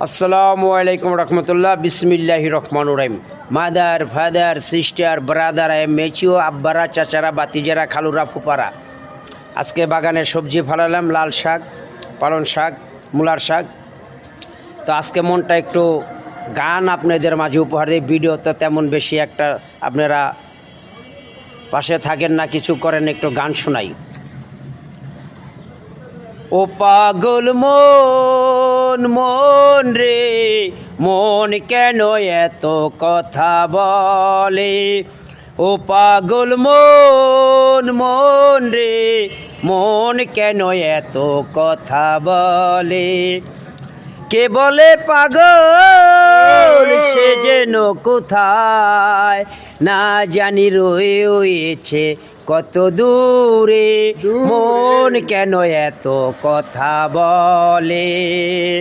আসসালামু আলাইকুম রহমতুল্লাহ। বিসমিল্লাহির রহমানির রহিম। Mother father sister brother, I am মেচিও, আব্বারা চাচারা বাতিজারা খালুরা ফুপারা, আজকে বাগানে সবজি ফলালাম, লাল শাক, পালং শাক, মূলার শাক। তো আজকে মনটা একটু গান আপনাদের মাঝে উপহার দিই। ভিডিও তো তেমন বেশি একটা আপনারা পাশে থাকেন না, কিছু করেন, একটু গান শোনাই। ও পাগল মন মন রে মন কেন এত কথা বলে, ও পাগল মন মন রে মন কেন এত কথা বলে, কে বলে পাগল সে যেন কোথায় না জানি রয়েছে কত দূরে, মন কেন এত কথা বলে।